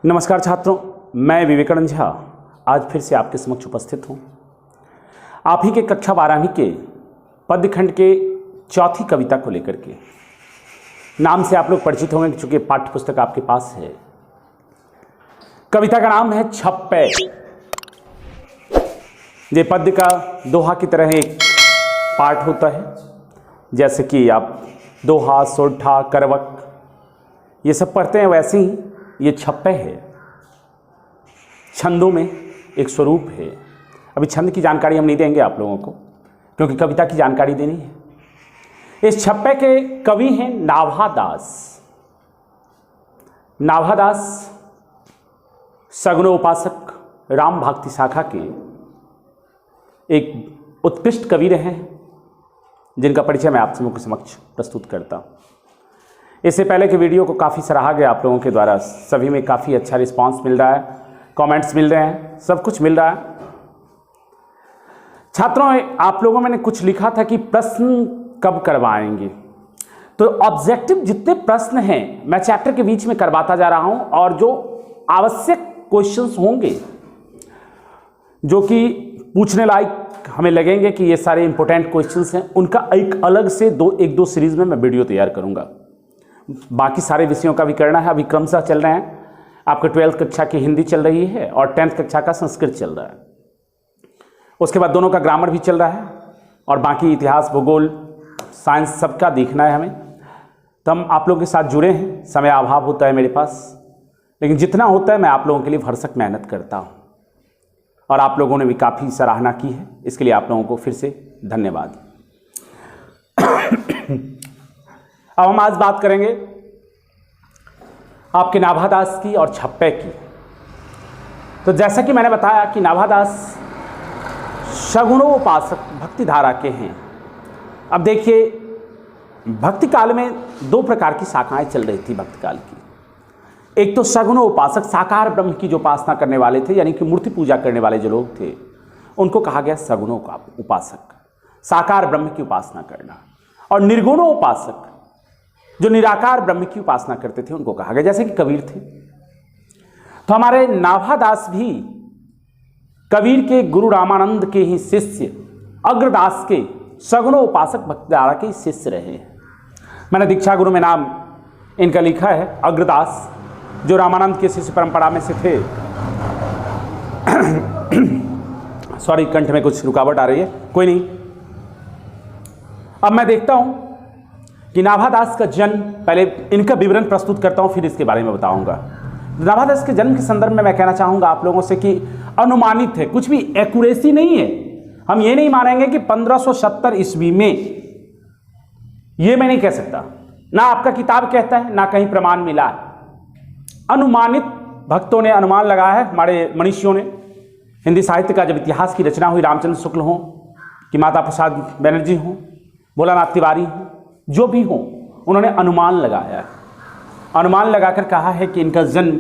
नमस्कार छात्रों, मैं विवेकानंद झा आज फिर से आपके समक्ष उपस्थित हूँ। आप ही के कक्षा 12वीं के पद्य खंड के चौथी कविता को लेकर के। नाम से आप लोग परिचित होंगे चूंकि पाठ्य पुस्तक आपके पास है। कविता का नाम है छप्पे। ये पद्य का दोहा की तरह एक पाठ होता है, जैसे कि आप दोहा, सोठा, करवक ये सब पढ़ते हैं, वैसे ही ये छप्पे है। छंदों में एक स्वरूप है। अभी छंद की जानकारी हम नहीं देंगे आप लोगों को, क्योंकि कविता की जानकारी देनी है। इस छप्पे के कवि हैं नाभादास। नाभादास सगुणोपासक राम भक्ति शाखा के एक उत्कृष्ट कवि रहे हैं, जिनका परिचय मैं आप सबके समक्ष प्रस्तुत करता हूँ। इससे पहले के वीडियो को काफ़ी सराहा गया आप लोगों के द्वारा, सभी में काफ़ी अच्छा रिस्पांस मिल रहा है, कमेंट्स मिल रहे हैं, सब कुछ मिल रहा है। छात्रों, आप लोगों में कुछ लिखा था कि प्रश्न कब करवाएंगे, तो ऑब्जेक्टिव जितने प्रश्न हैं मैं चैप्टर के बीच में करवाता जा रहा हूं, और जो आवश्यक क्वेश्चंस होंगे जो कि पूछने लायक हमें लगेंगे कि ये सारे इंपॉर्टेंट क्वेश्चंस हैं, उनका एक अलग से एक दो सीरीज में मैं वीडियो तैयार करूंगा। बाकी सारे विषयों का भी करना है। अभी क्रमशः चल रहे हैं, आपके 12th कक्षा की हिंदी चल रही है और 10th कक्षा का संस्कृत चल रहा है। उसके बाद दोनों का ग्रामर भी चल रहा है, और बाकी इतिहास, भूगोल, साइंस सबका देखना है हमें। तो हम आप लोगों के साथ जुड़े हैं। समय अभाव होता है मेरे पास, लेकिन जितना होता है मैं आप लोगों के लिए भरसक मेहनत करता हूँ, और आप लोगों ने भी काफ़ी सराहना की है। इसके लिए आप लोगों को फिर से धन्यवाद। अब हम आज बात करेंगे आपके नाभादास की और छप्पे की। तो जैसा कि मैंने बताया कि नाभादास सगुणोपासक भक्ति धारा के हैं। अब देखिए, भक्ति काल में दो प्रकार की शाखाएं चल रही थी भक्ति काल की। एक तो सगुणोपासक, साकार ब्रह्म की जो उपासना करने वाले थे, यानी कि मूर्ति पूजा करने वाले जो लोग थे, उनको कहा गया सगुणों का उपासक, साकार ब्रह्म की उपासना करना। और निर्गुणोपासक, जो निराकार ब्रह्म की उपासना करते थे, उनको कहा गया, जैसे कि कबीर थे। तो हमारे नाभादास भी कबीर के गुरु रामानंद के ही शिष्य, अग्रदास के सगुणोपासक भक्ति धारा के शिष्य रहे हैं। मैंने दीक्षा गुरु में नाम इनका लिखा है, अग्रदास, जो रामानंद के शिष्य परंपरा में से थे। सॉरी, कंठ में कुछ रुकावट आ रही है, कोई नहीं। अब मैं देखता हूं कि नाभादास का जन्म, पहले इनका विवरण प्रस्तुत करता हूं, फिर इसके बारे में बताऊंगा। नाभादास के जन्म के संदर्भ में मैं कहना चाहूंगा आप लोगों से कि अनुमानित है, कुछ भी एक्यूरेसी नहीं है। हम ये नहीं मानेंगे कि 1570 ईस्वी में, ये मैं नहीं कह सकता, ना आपका किताब कहता है, ना कहीं प्रमाण मिला है। अनुमानित भक्तों ने अनुमान लगाया है, हमारे मनीषियों ने। हिंदी साहित्य का जब इतिहास की रचना हुई, रामचंद्र शुक्ल हों कि माता प्रसाद बनर्जी हों, भोलानाथ तिवारी हों, जो भी हो, उन्होंने अनुमान लगाया है। अनुमान लगाकर कहा है कि इनका जन्म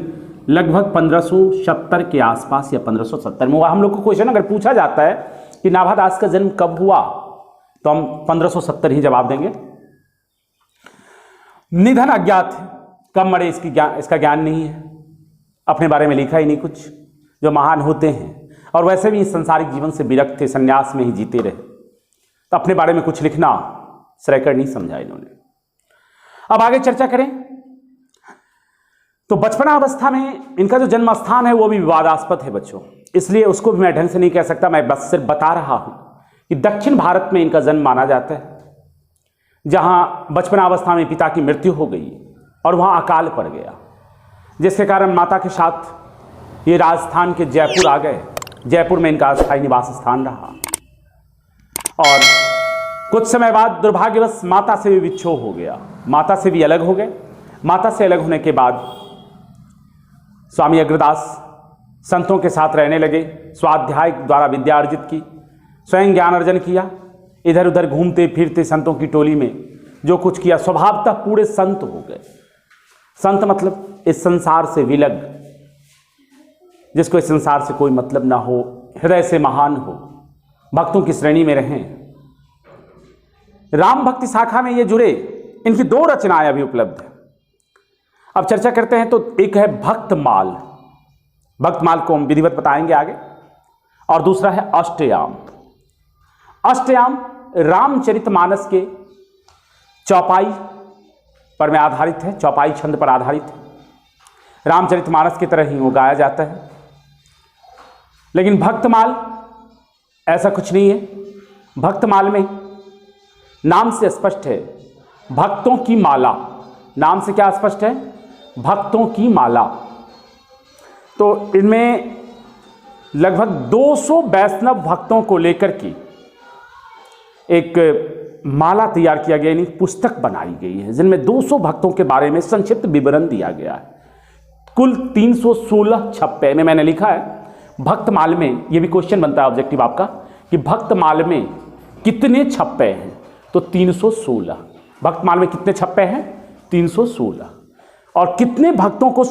लगभग 1570 के आसपास या 1570 में हुआ। हम लोग को क्वेश्चन अगर पूछा जाता है कि नाभादास का जन्म कब हुआ, तो हम 1570 ही जवाब देंगे। निधन अज्ञात है, कब मरे इसका ज्ञान नहीं है। अपने बारे में लिखा ही नहीं कुछ। जो महान होते हैं और वैसे भी संसारिक जीवन से विरक्त थे, संन्यास में ही जीते रहे, तो अपने बारे में कुछ लिखना श्रेयकर नहीं समझा इन्होंने। अब आगे चर्चा करें तो बचपना अवस्था में इनका जो जन्म स्थान है वो भी विवादास्पद है बच्चों, इसलिए उसको भी मैं ढंग से नहीं कह सकता। मैं बस सिर्फ बता रहा हूं कि दक्षिण भारत में इनका जन्म माना जाता है, जहां बचपना अवस्था में पिता की मृत्यु हो गई और वहां अकाल पड़ गया, जिसके कारण माता के साथ ये राजस्थान के जयपुर आ गए। जयपुर में इनका अस्थायी निवास स्थान रहा, और कुछ समय बाद दुर्भाग्यवश माता से भी विच्छोह हो गया, माता से भी अलग हो गए। माता से अलग होने के बाद स्वामी अग्रदास संतों के साथ रहने लगे, स्वाध्याय द्वारा विद्या अर्जित की, स्वयं ज्ञान अर्जन किया, इधर उधर घूमते फिरते संतों की टोली में जो कुछ किया, स्वभावतः पूरे संत हो गए। संत मतलब इस संसार से विलग, जिसको इस संसार से कोई मतलब ना हो, हृदय से महान हो, भक्तों की श्रेणी में रहें। राम भक्ति शाखा में ये जुड़े। इनकी दो रचनाएं अभी उपलब्ध है। अब चर्चा करते हैं तो एक है भक्तमाल, भक्तमाल को हम विधिवत बताएंगे आगे। और दूसरा है अष्टयाम। अष्टयाम रामचरितमानस के चौपाई पर में आधारित है, चौपाई छंद पर आधारित है। रामचरितमानस की तरह ही वो गाया जाता है। लेकिन भक्तमाल ऐसा कुछ नहीं है। भक्तमाल में नाम से स्पष्ट है भक्तों की माला। नाम से क्या स्पष्ट है? भक्तों की माला। तो इनमें लगभग 200 वैष्णव भक्तों को लेकर के एक माला तैयार किया गया, यानी पुस्तक बनाई गई है, जिनमें 200 भक्तों के बारे में संक्षिप्त विवरण दिया गया है। कुल 316 छप्पे में मैंने लिखा है। भक्तमाल में ये भी क्वेश्चन बनता है ऑब्जेक्टिव आपका कि भक्तमाल में कितने छप्पे हैं, तो 316। भक्तमाल में कितने छप्पे हैं? 316। और कितने भक्तों को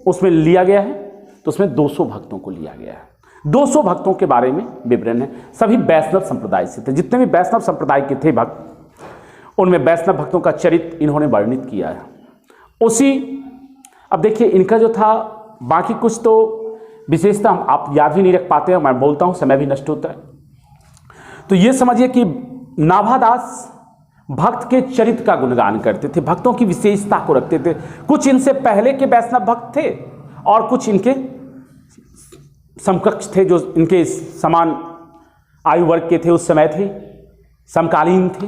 उसमें लिया गया है? तो उसमें 200 भक्तों को लिया गया है। 200 भक्तों के बारे में विवरण है। सभी वैष्णव संप्रदाय से थे। जितने भी वैष्णव संप्रदाय के थे भक्त, उनमें वैष्णव भक्तों का चरित्र इन्होंने वर्णित किया है। अब देखिए इनका जो था, बाकी कुछ तो विशेषता आप याद भी नहीं रख पाते हैं, मैं बोलता हूँ समय भी नष्ट होता है। तो ये समझिए कि नाभादास भक्त के चरित्र का गुणगान करते थे, भक्तों की विशेषता को रखते थे। कुछ इनसे पहले के वैष्णव भक्त थे और कुछ इनके समकक्ष थे, जो इनके समान आयु वर्ग के थे, उस समय थे, समकालीन थे,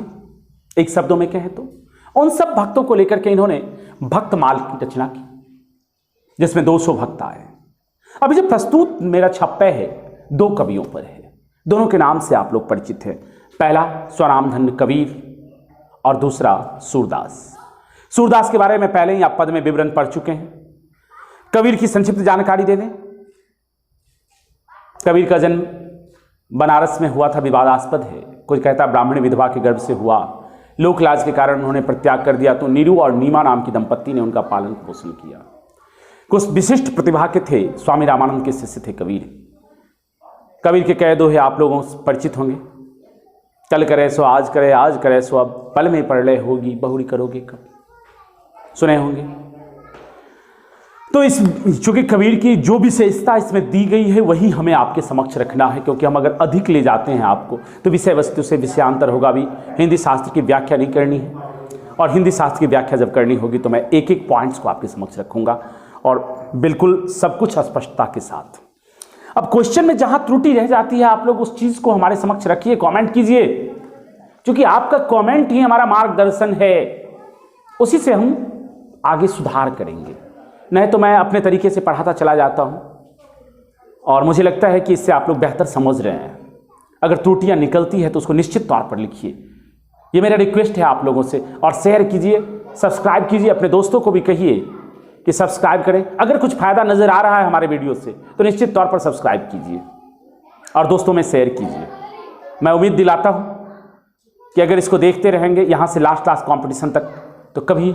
एक शब्दों में कहें तो। उन सब भक्तों को लेकर के इन्होंने भक्तमाल की रचना की, जिसमें 200 भक्त आए। अभी जो प्रस्तुत मेरा छप्पे है 2 कवियों पर है। दोनों के नाम से आप लोग परिचित हैं। पहला स्वनामधन्य कबीर और दूसरा सूरदास। सूरदास के बारे में पहले ही आप पद में विवरण पढ़ चुके हैं। कबीर की संक्षिप्त जानकारी दे दें। कबीर का जन्म बनारस में हुआ था, विवादास्पद है। कोई कहता ब्राह्मण विधवा के गर्भ से हुआ, लोकलाज के कारण उन्होंने परित्याग कर दिया, तो नीरू और नीमा नाम की दंपत्ति ने उनका पालन पोषण किया। कुछ विशिष्ट प्रतिभा के थे, स्वामी रामानंद के शिष्य थे कबीर। कबीर के कह दोहे आप लोगों से परिचित होंगे। कल करे सो आज करे, आज करे सो अब, पल में परलय होगी, बहुरी करोगे कब, सुने होंगे। तो इस चूंकि कबीर की जो विशेषता इसमें दी गई है वही हमें आपके समक्ष रखना है, क्योंकि हम अगर अधिक ले जाते हैं आपको तो विषय वस्तु से विषयांतर होगा भी। हिंदी शास्त्र की व्याख्या नहीं करनी है, और हिंदी शास्त्र की व्याख्या जब करनी होगी तो मैं एक एक पॉइंट्स को आपके समक्ष रखूंगा, और बिल्कुल सब कुछ स्पष्टता के साथ। अब क्वेश्चन में जहां त्रुटि रह जाती है आप लोग उस चीज को हमारे समक्ष रखिए, कमेंट कीजिए, क्योंकि आपका कमेंट ही हमारा मार्गदर्शन है। उसी से हम आगे सुधार करेंगे। नहीं तो मैं अपने तरीके से पढ़ाता चला जाता हूं और मुझे लगता है कि इससे आप लोग बेहतर समझ रहे हैं। अगर त्रुटियां निकलती है तो उसको निश्चित तौर पर लिखिए, ये मेरा रिक्वेस्ट है आप लोगों से। और शेयर कीजिए, सब्सक्राइब कीजिए, अपने दोस्तों को भी कहिए कि सब्सक्राइब करें। अगर कुछ फायदा नजर आ रहा है हमारे वीडियो से तो निश्चित तौर पर सब्सक्राइब कीजिए और दोस्तों में शेयर कीजिए। मैं उम्मीद दिलाता हूं कि अगर इसको देखते रहेंगे यहां से लास्ट कंपटीशन तक, तो कभी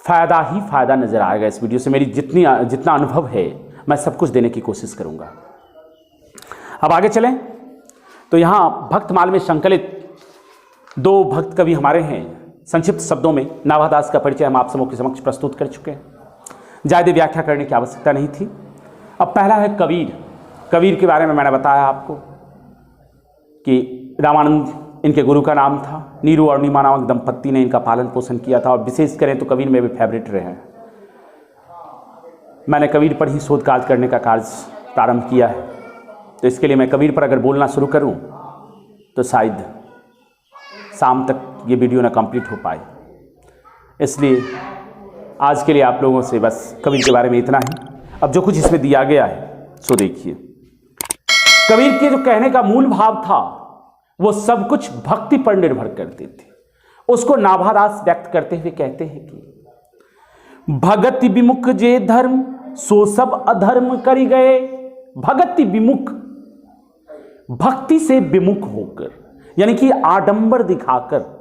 फायदा ही फायदा नजर आएगा इस वीडियो से। मेरी जितना अनुभव है मैं सब कुछ देने की कोशिश करूंगा। अब आगे चलें तो यहां भक्तमाल में संकलित 2 भक्त कवि हमारे हैं। संक्षिप्त शब्दों में नाभादास का परिचय हम आप सबों के समक्ष प्रस्तुत कर चुके हैं, ज़्यादा व्याख्या करने की आवश्यकता नहीं थी। अब पहला है कबीर। कबीर के बारे में मैंने बताया आपको कि रामानंद इनके गुरु का नाम था, नीरू और नीमा नामक दंपत्ति ने इनका पालन पोषण किया था, और विशेष करें तो कबीर में भी फेवरेट रहे हैं। मैंने कबीर पर ही शोध कार्य करने का कार्य प्रारंभ किया है, तो इसके लिए मैं कबीर पर अगर बोलना शुरू करूं तो शायद शाम तक ये वीडियो ना कंप्लीट हो पाए। इसलिए आज के लिए आप लोगों से बस कबीर के बारे में इतना ही। अब जो कुछ इसमें दिया गया है सो देखिए। कबीर के जो कहने का मूल भाव था वो सब कुछ भक्ति पर निर्भर करते थे। उसको नाभादास व्यक्त करते हुए कहते हैं कि भगति विमुख जे धर्म सो सब अधर्म करी गए। भगति विमुख, भक्ति से विमुख होकर, यानी कि आडंबर दिखाकर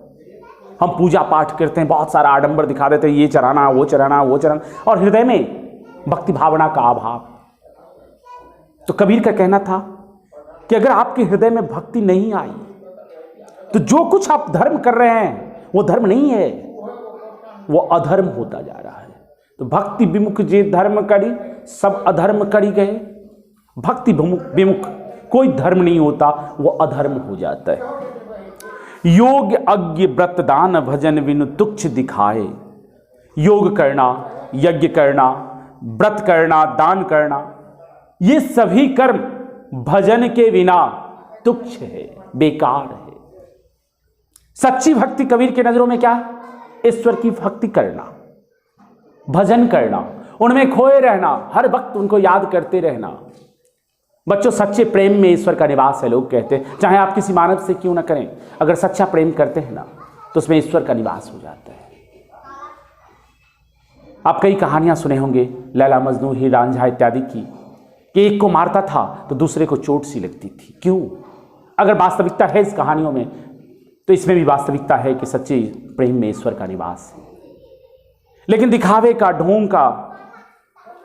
हम पूजा पाठ करते हैं, बहुत सारा आडंबर दिखा देते हैं, ये चढ़ाना वो चढ़ाना वो चढ़ाना, और हृदय में भक्ति भावना का अभाव। तो कबीर का कहना था कि अगर आपके हृदय में भक्ति नहीं आई तो जो कुछ आप धर्म कर रहे हैं वो धर्म नहीं है, वो अधर्म होता जा रहा है। तो भक्ति विमुख जे धर्म करी सब अधर्म करी गए। भक्ति विमुख कोई धर्म नहीं होता, वो अधर्म हो जाता है। योग अज्ञ व्रत दान भजन बिनु तुच्छ दिखाए। योग करना, यज्ञ करना, व्रत करना, दान करना, ये सभी कर्म भजन के बिना तुच्छ है, बेकार है। सच्ची भक्ति कबीर के नजरों में क्या है? ईश्वर की भक्ति करना, भजन करना, उनमें खोए रहना, हर वक्त उनको याद करते रहना। बच्चों, सच्चे प्रेम में ईश्वर का निवास है, लोग कहते हैं। चाहे आप किसी मानव से क्यों ना करें, अगर सच्चा प्रेम करते हैं ना तो उसमें ईश्वर का निवास हो जाता है। आप कई कहानियां सुने होंगे, लैला मजनू, हीर रांझा इत्यादि की, कि एक को मारता था तो दूसरे को चोट सी लगती थी। क्यों? अगर वास्तविकता है इस कहानियों में, तो इसमें भी वास्तविकता है कि सच्चे प्रेम में ईश्वर का निवास है। लेकिन दिखावे का, ढोंग का,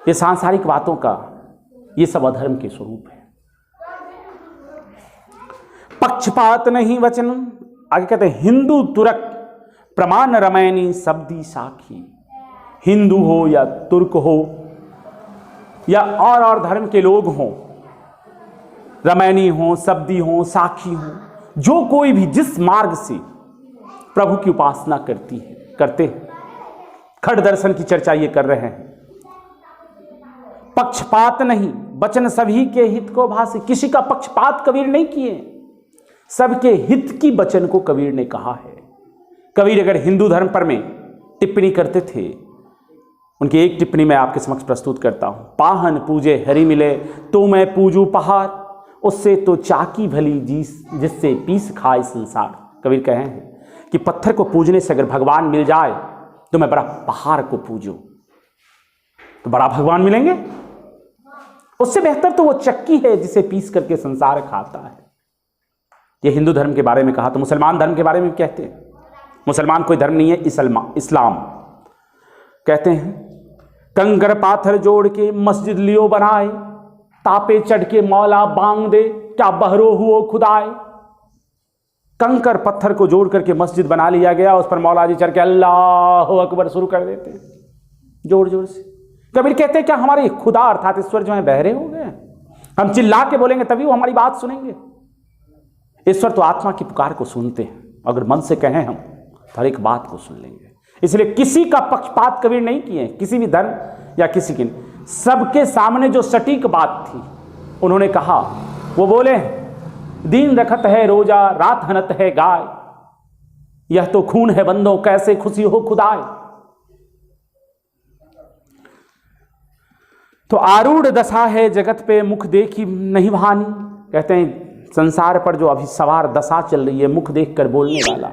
ये सांसारिक बातों का, ये सब अधर्म के स्वरूप है। पक्षपात नहीं वचन, आगे कहते हैं हिंदू तुरक प्रमाण रमैनी शब्दी साखी। हिंदू हो या तुर्क हो या और धर्म के लोग हों, रमैनी हो, शब्दी हो, साखी हो, जो कोई भी जिस मार्ग से प्रभु की उपासना करते हैं, खड़ दर्शन की चर्चा ये कर रहे हैं। पक्षपात नहीं वचन सभी के हित को भासी। किसी का पक्षपात कबीर नहीं किए, सबके हित की वचन को कबीर ने कहा है। कबीर अगर हिंदू धर्म पर में टिप्पणी करते थे, उनकी एक टिप्पणी मैं आपके समक्ष प्रस्तुत करता हूं। पाहन पूजे हरि मिले तो मैं पूजू पहाड़, उससे तो चाकी भली जिससे पीस खाए संसार। कबीर कहे हैं कि पत्थर को पूजने से अगर भगवान मिल जाए तो मैं बड़ा पहाड़ को पूजूं तो बड़ा भगवान मिलेंगे। उससे बेहतर तो वो चक्की है जिसे पीस करके संसार खाता है। ये हिंदू धर्म के बारे में कहा। तो मुसलमान धर्म के बारे में कहते हैं, मुसलमान कोई धर्म नहीं है, इस्लाम कहते हैं कंकर पाथर जोड़ के मस्जिद लियो बनाए, तापे चढ़ के मौला बांग दे क्या बहरो हुओ खुदाए। कंकर पत्थर को जोड़ करके मस्जिद बना लिया गया, उस पर मौला जी चढ़ के अल्लाह अकबर शुरू कर देते हैं जोर जोर से। कबीर कहते हैं क्या हमारे खुदा अर्थात ईश्वर जो है बहरे हो गए? हम चिल्ला के बोलेंगे तभी वो हमारी बात सुनेंगे? ईश्वर तो आत्मा की पुकार को सुनते हैं, अगर मन से कहें हम तो हर एक बात को सुन लेंगे। इसलिए किसी का पक्षपात कबीर नहीं किए, किसी भी धर्म या किसी की। सबके सामने जो सटीक बात थी उन्होंने कहा। वो बोले दिन रखत है रोजा रात हनत है गाय, यह तो खून है बंदों कैसे खुशी हो खुदाए। तो आरूढ़ दशा है जगत पे मुख देखी नहीं भानी। कहते हैं संसार पर जो अभी सवार दशा चल रही है, मुख देख कर बोलने वाला।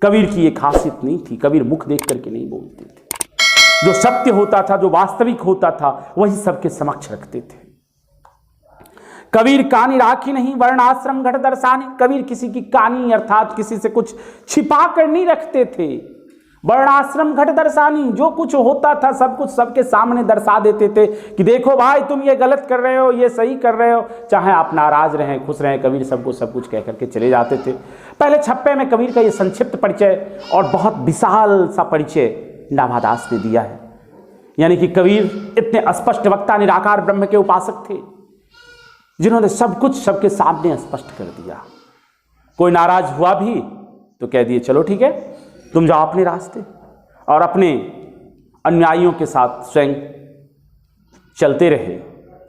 कबीर की ये खासियत नहीं थी, कबीर मुख देख करके नहीं बोलते थे। जो सत्य होता था, जो वास्तविक होता था, वही सबके समक्ष रखते थे। कबीर कानी राखी नहीं वर्णाश्रम घट दर्शानी। कबीर किसी की कानी अर्थात किसी से कुछ छिपा कर नहीं रखते थे। वर्णाश्रम घट दर्शानी, जो कुछ होता था सब कुछ सबके सामने दर्शा देते थे कि देखो भाई तुम ये गलत कर रहे हो, ये सही कर रहे हो। चाहे आप नाराज रहें खुश रहें, कबीर सबको सब कुछ कह करके चले जाते थे। पहले छप्पे में कबीर का ये संक्षिप्त परिचय और बहुत विशाल सा परिचय नाभादास ने दिया है। यानी कि कबीर इतने स्पष्ट वक्ता निराकार ब्रह्म के उपासक थे जिन्होंने सब कुछ सबके सामने स्पष्ट कर दिया। कोई नाराज हुआ भी तो कह दिए चलो ठीक है तुम जाओ अपने रास्ते, और अपने अनुयायियों के साथ स्वयं चलते रहे।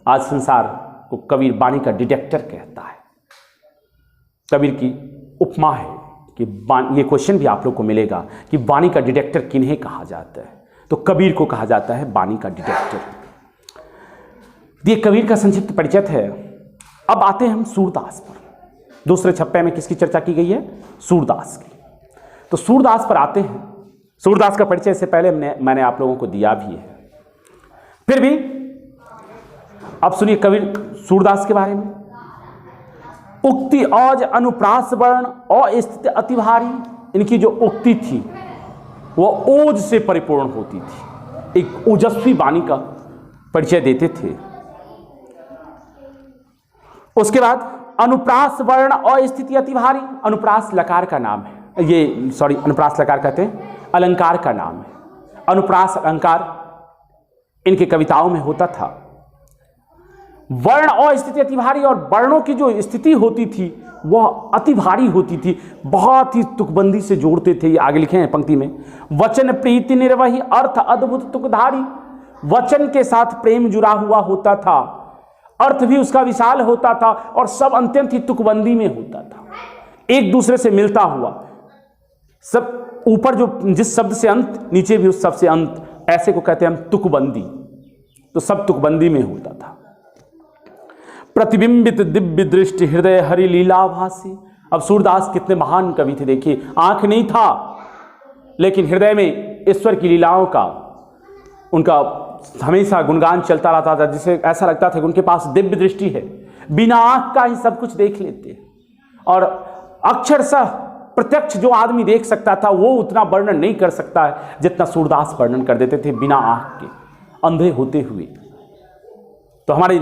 आज संसार को कबीर वाणी का डिटेक्टर कहता है। कबीर की उपमा है कि ये क्वेश्चन भी आप लोग को मिलेगा कि वाणी का डिटेक्टर किन्हें कहा जाता है, तो कबीर को कहा जाता है वाणी का डिटेक्टर। ये कबीर का संक्षिप्त परिचय है। अब आते हैं हम सूरदास पर। दूसरे छप्पे में किसकी चर्चा की गई है? सूरदास की। तो सूरदास पर आते हैं। सूरदास का परिचय से पहले मैंने आप लोगों को दिया भी है, फिर भी अब सुनिए कबीर सूरदास के बारे में। उक्ति औज अनुप्रास वर्ण अस्थित अति भारी। इनकी जो उक्ति थी वो ओज से परिपूर्ण होती थी, एक ओजस्वी वाणी का परिचय देते थे। उसके बाद अनुप्रास वर्ण अस्थिति अति भारी। अनुप्रास लकार का नाम है, अनुप्रास लकार कहते हैं, अलंकार का नाम है। अनुप्रास अलंकार इनके कविताओं में होता था। वर्ण और स्थिति अति भारी, और वर्णों की जो स्थिति होती थी वह अति भारी होती थी, बहुत ही तुकबंदी से जोड़ते थे। आगे लिखे हैं पंक्ति में, वचन प्रीति निर्वही अर्थ अद्भुत तुकधारी। वचन के साथ प्रेम जुड़ा हुआ होता था, अर्थ भी उसका विशाल होता था, और सब अत्यंत ही तुकबंदी में होता था, एक दूसरे से मिलता हुआ। सब ऊपर जो जिस शब्द से अंत, नीचे भी उस शब्द से अंत, ऐसे को कहते हैं हम तुकबंदी। तो सब तुकबंदी में होता था। प्रतिबिंबित दिव्य दृष्टि हृदय हरि लीलाभासी। अब सूरदास कितने महान कवि थे, देखिए, आंख नहीं था लेकिन हृदय में ईश्वर की लीलाओं का उनका हमेशा गुणगान चलता रहता था, जिसे ऐसा लगता था कि उनके पास दिव्य दृष्टि है, बिना आंख का ही सब कुछ देख लेते हैं। और अक्षरशः प्रत्यक्ष जो आदमी देख सकता था वो उतना वर्णन नहीं कर सकता है जितना सूरदास वर्णन कर देते थे, बिना आंख के, अंधे होते हुए। तो हमारे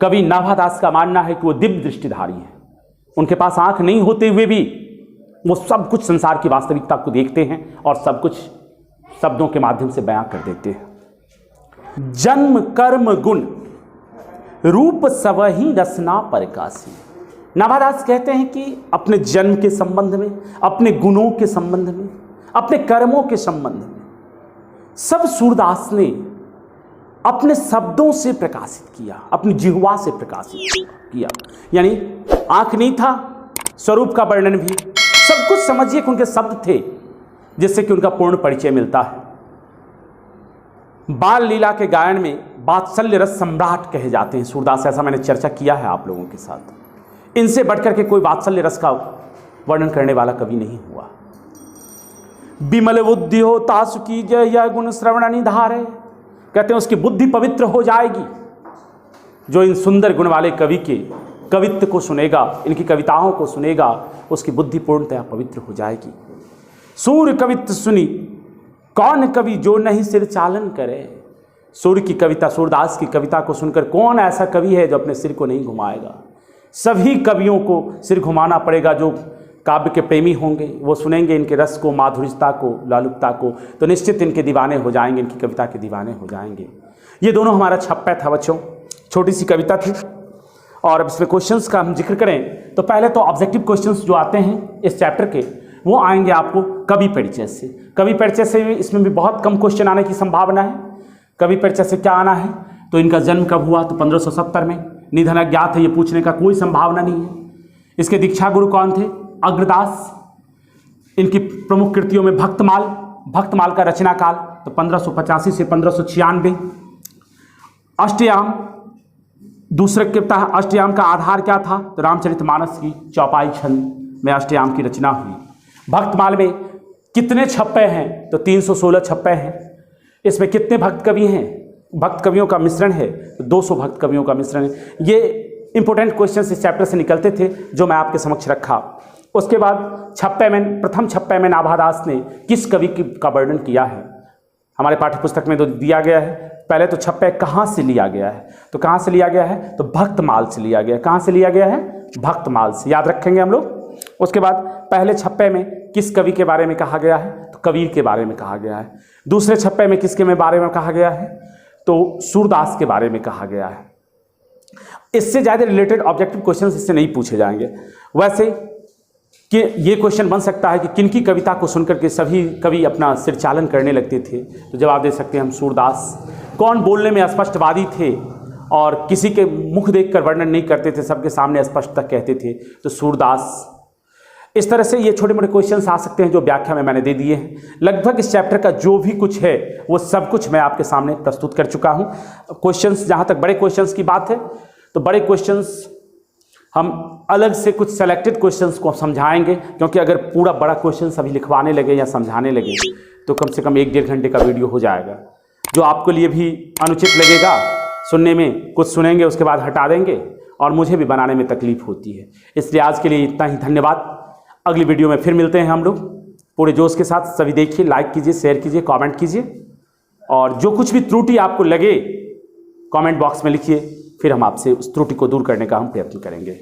कवि नाभादास का मानना है कि वो दिव्य दृष्टिधारी हैं। उनके पास आंख नहीं होते हुए भी वो सब कुछ संसार की वास्तविकता को देखते हैं और सब कुछ शब्दों के माध्यम से बयां कर देते हैं। जन्म कर्म गुण रूप सबही रसना प्रकाशी। नाभादास कहते हैं कि अपने जन्म के संबंध में, अपने गुणों के संबंध में, अपने कर्मों के संबंध में सब सूरदास ने अपने शब्दों से प्रकाशित किया, अपनी जिह्वा से प्रकाशित किया। यानी आंख नहीं था, स्वरूप का वर्णन भी, सब कुछ समझिए कि उनके शब्द थे जिससे कि उनका पूर्ण परिचय मिलता है। बाल लीला के गायन में वात्सल्य रस सम्राट कहे जाते हैं सूरदास, ऐसा मैंने चर्चा किया है आप लोगों के साथ। इनसे बढ़कर के कोई वात्सल्य रस का वर्णन करने वाला कवि नहीं हुआ। विमल बुद्धि हो तासु की जय, यह गुण श्रवण निधारे। कहते हैं उसकी बुद्धि पवित्र हो जाएगी जो इन सुंदर गुण वाले कवि के कवित्व को सुनेगा, इनकी कविताओं को सुनेगा, उसकी बुद्धि पूर्णतया पवित्र हो जाएगी। सूर्य कवित्व सुनी कौन कवि जो नहीं सिर चालन करे। सूर्य की कविता, सूरदास की कविता को सुनकर कौन ऐसा कवि है जो अपने सिर को नहीं घुमाएगा। सभी कवियों को सिर घुमाना पड़ेगा, जो काव्य के प्रेमी होंगे वो सुनेंगे इनके रस को, माधुर्यता को, लालुकता को, तो निश्चित इनके दीवाने हो जाएंगे, इनकी कविता के दीवाने हो जाएंगे। ये दोनों हमारा छप्पा था बच्चों, छोटी सी कविता थी। और अब इसमें क्वेश्चंस का हम जिक्र करें तो पहले तो ऑब्जेक्टिव क्वेश्चंस जो आते हैं इस चैप्टर के, वो आएंगे आपको कवि परिचय से। कवि परिचय से इसमें भी बहुत कम क्वेश्चन आने की संभावना है। कवि परिचय से क्या आना है, तो इनका जन्म कब हुआ, तो 1570 में, निधन अज्ञात है, ये पूछने का कोई संभावना नहीं है। इसके दीक्षा गुरु कौन थे, अग्रदास। इनकी प्रमुख कृतियों में भक्तमाल, भक्तमाल का रचना काल तो 1585 से 1596। अष्टयाम दूसरे कविता, अष्टयाम का आधार क्या था, तो रामचरितमानस की चौपाई छंद में अष्टयाम की रचना हुई। भक्तमाल में कितने छप्पे हैं, तो 316 छप्पे हैं। इसमें कितने भक्त कवि हैं, भक्त कवियों का मिश्रण है, तो 200 भक्त कवियों का मिश्रण है। ये इंपॉर्टेंट क्वेश्चन इस चैप्टर से निकलते थे जो मैं आपके समक्ष रखा। उसके बाद छप्पे में, प्रथम छप्पे में नाभादास ने किस कवि का वर्णन किया है, हमारे पाठ्यपुस्तक में तो दिया गया है। पहले तो छप्पे कहाँ से लिया गया है, तो कहाँ से लिया गया है, तो भक्तमाल से लिया गया है। कहाँ से लिया गया है, भक्तमाल से, याद रखेंगे हम लोग। उसके बाद पहले छप्पे में किस कवि के बारे में कहा गया है, तो कबीर के बारे में कहा गया है। दूसरे छप्पे में किसके बारे में कहा गया है, तो सूरदास के बारे में कहा गया है। इससे ज़्यादा रिलेटेड ऑब्जेक्टिव क्वेश्चन इससे नहीं पूछे जाएंगे। वैसे कि ये क्वेश्चन बन सकता है कि किनकी कविता को सुनकर के सभी कवि अपना सिर चालन करने लगते थे, तो जवाब दे सकते हैं हम सूरदास। कौन बोलने में स्पष्टवादी थे और किसी के मुख देखकर वर्णन नहीं करते थे, सबके सामने स्पष्टता कहते थे, तो सूरदास। इस तरह से ये छोटे मोटे क्वेश्चंस आ सकते हैं जो व्याख्या में मैंने दे दिए हैं। लगभग इस चैप्टर का जो भी कुछ है वो सब कुछ मैं आपके सामने प्रस्तुत कर चुका हूँ। क्वेश्चंस, जहाँ तक बड़े क्वेश्चंस की बात है तो बड़े क्वेश्चंस हम अलग से कुछ सेलेक्टेड क्वेश्चंस को समझाएंगे, क्योंकि अगर पूरा बड़ा क्वेश्चन अभी लिखवाने लगे या समझाने लगे तो कम से कम 1-1.5 घंटे का वीडियो हो जाएगा, जो आपके लिए भी अनुचित लगेगा सुनने में। कुछ सुनेंगे उसके बाद हटा देंगे और मुझे भी बनाने में तकलीफ होती है। इसलिए आज के लिए इतना ही, धन्यवाद। अगली वीडियो में फिर मिलते हैं हम लोग पूरे जोश के साथ। सभी देखिए, लाइक कीजिए, शेयर कीजिए, कमेंट कीजिए, और जो कुछ भी त्रुटि आपको लगे कमेंट बॉक्स में लिखिए, फिर हम आपसे उस त्रुटि को दूर करने का हम प्रयत्न करेंगे।